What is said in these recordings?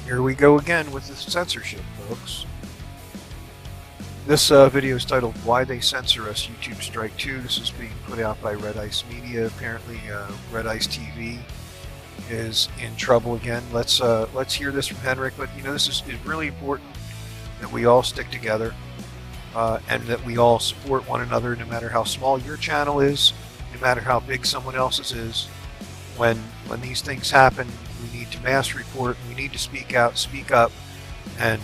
Here we go again with the censorship, folks. This video is titled Why They Censor Us, YouTube Strike 2. This is being put out by Red Ice Media. Apparently Red Ice TV is in trouble again. Let's hear this from Henrik. But you know, this is really important that we all stick together and that we all support one another, no matter how small your channel is, no matter how big someone else's is. When these things happen, we need to mass report. We need to speak out, speak up, and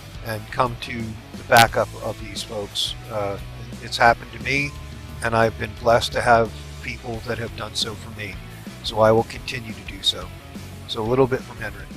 come to the backup of these folks. It's happened to me, and I've been blessed to have people that have done so for me. So I will continue to do so. So a little bit from Henrik.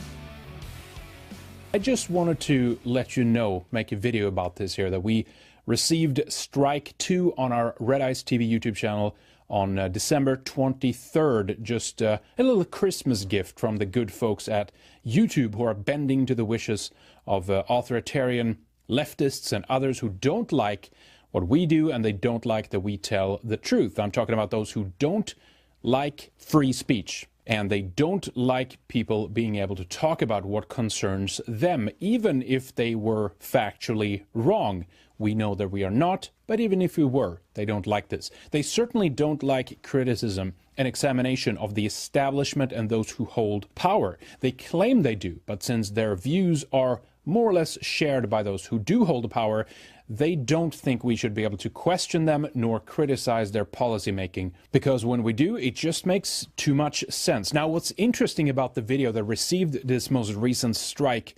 I just wanted to let you know, make a video about this here, that we received Strike 2 on our Red Ice TV YouTube channel on December 23rd. Just a little Christmas gift from the good folks at YouTube who are bending to the wishes of authoritarian leftists and others who don't like what we do, and they don't like that we tell the truth. I'm talking about those who don't like free speech, and they don't like people being able to talk about what concerns them, even if they were factually wrong. We know that we are not, but even if we were, they don't like this. They certainly don't like criticism and examination of the establishment and those who hold power. They claim they do, but since their views are more or less shared by those who do hold power, they don't think we should be able to question them nor criticize their policy making, because when we do, it just makes too much sense. Now, what's interesting about the video that received this most recent strike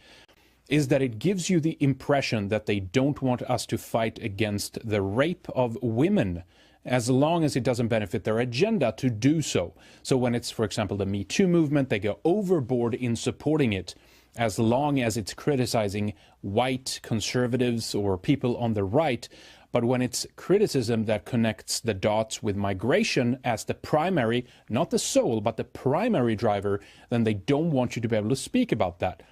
is that it gives you the impression that they don't want us to fight against the rape of women, as long as it doesn't benefit their agenda to do so. So when it's, for example, the Me Too movement, they go overboard in supporting it, as long as it's criticizing white conservatives or people on the right. But when it's criticism that connects the dots with migration as the primary, not the sole, but the primary driver, then they don't want you to be able to speak about that.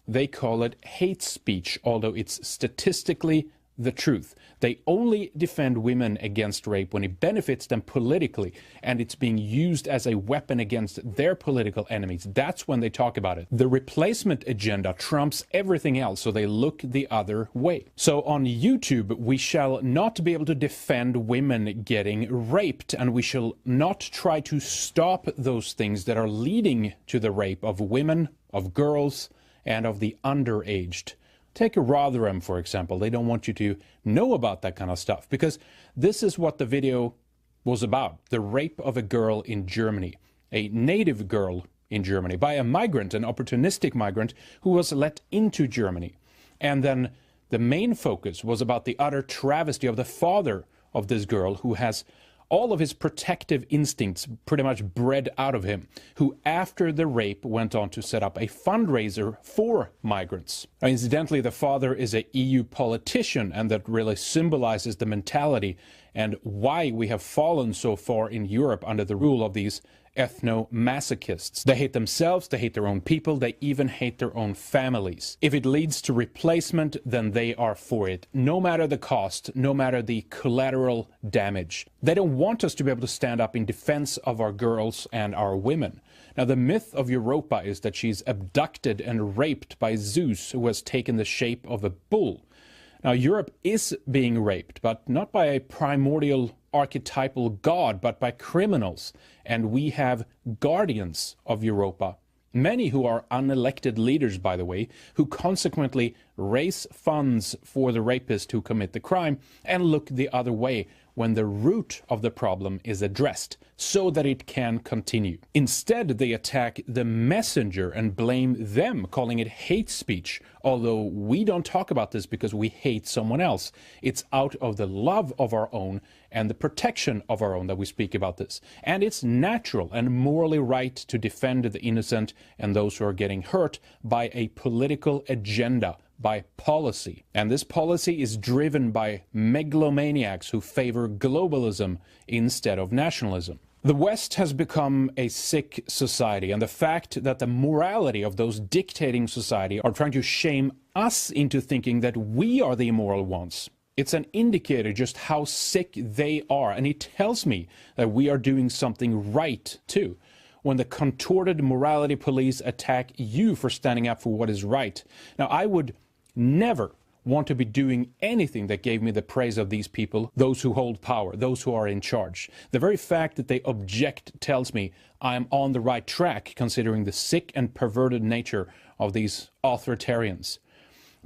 They call it hate speech, although it's statistically the truth. They only defend women against rape when it benefits them politically, and it's being used as a weapon against their political enemies. That's when they talk about it. The replacement agenda trumps everything else, so they look the other way. So on YouTube, we shall not be able to defend women getting raped, and we shall not try to stop those things that are leading to the rape of women, of girls, and of the underaged. Take Rotherham, for example. They don't want you to know about that kind of stuff, because this is what the video was about. The rape of a girl in Germany, a native girl in Germany, by a migrant, an opportunistic migrant who was let into Germany. And then the main focus was about the utter travesty of the father of this girl, who has all of his protective instincts pretty much bred out of him, who after the rape went on to set up a fundraiser for migrants. Now, incidentally, the father is an EU politician, and that really symbolizes the mentality and why we have fallen so far in Europe under the rule of these ethno-masochists. They hate themselves, they hate their own people, they even hate their own families. If it leads to replacement, then they are for it, no matter the cost, no matter the collateral damage. They don't want us to be able to stand up in defense of our girls and our women. Now, the myth of Europa is that she's abducted and raped by Zeus, who has taken the shape of a bull. Now, Europe is being raped, but not by a primordial archetypal god, but by criminals. And we have guardians of Europa, many who are unelected leaders, by the way, who consequently raise funds for the rapist who commit the crime and look the other way when the root of the problem is addressed, so that it can continue. Instead, they attack the messenger and blame them, calling it hate speech, although we don't talk about this because we hate someone else. It's out of the love of our own and the protection of our own that we speak about this. And it's natural and morally right to defend the innocent and those who are getting hurt by a political agenda, by policy. And this policy is driven by megalomaniacs who favor globalism instead of nationalism. The West has become a sick society, and the fact that the morality of those dictating society are trying to shame us into thinking that we are the immoral ones, it's an indicator just how sick they are, and it tells me that we are doing something right too. when the contorted morality police attack you for standing up for what is right. Now, I would never want to be doing anything that gave me the praise of these people, those who hold power, those who are in charge. The very fact that they object tells me I am on the right track, considering the sick and perverted nature of these authoritarians.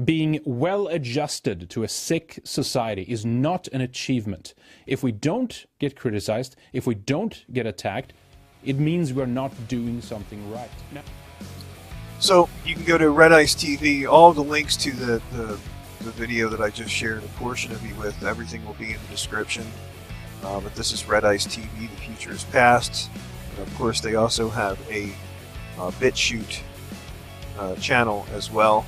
Being well adjusted to a sick society is not an achievement. If we don't get criticized, if we don't get attacked, it means we're not doing something right. Now, so you can go to Red Ice TV. All the links to the video that I just shared a portion of you with, everything will be in the description. But this is Red Ice TV, the future is past. And of course, they also have a BitChute channel as well.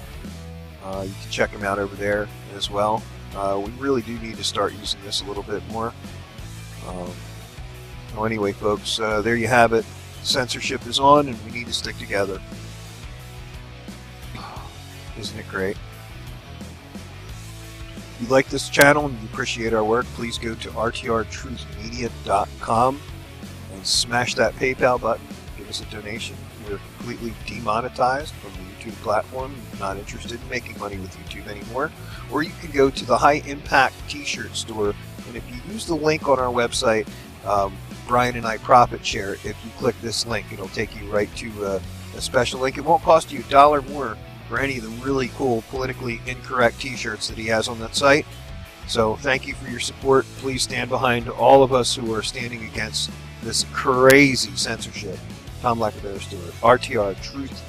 You can check them out over there as well. We really do need to start using this a little bit more. Well, anyway, folks, there you have it. Censorship is on, and we need to stick together. Isn't it great? If you like this channel and you appreciate our work, please go to rtrtruthmedia.com and smash that PayPal button. Give us a donation. We're completely demonetized from the YouTube platform. Not interested in making money with YouTube anymore. Or you can go to the High Impact T-shirt store, and if you use the link on our website, Brian and I profit share. If you click this link, it'll take you right to a special link. It won't cost you $1 more for any of the really cool politically incorrect t-shirts that he has on that site. So thank you for your support. Please stand behind all of us who are standing against this crazy censorship. Tom Lackabear Stewart, RTR, Truth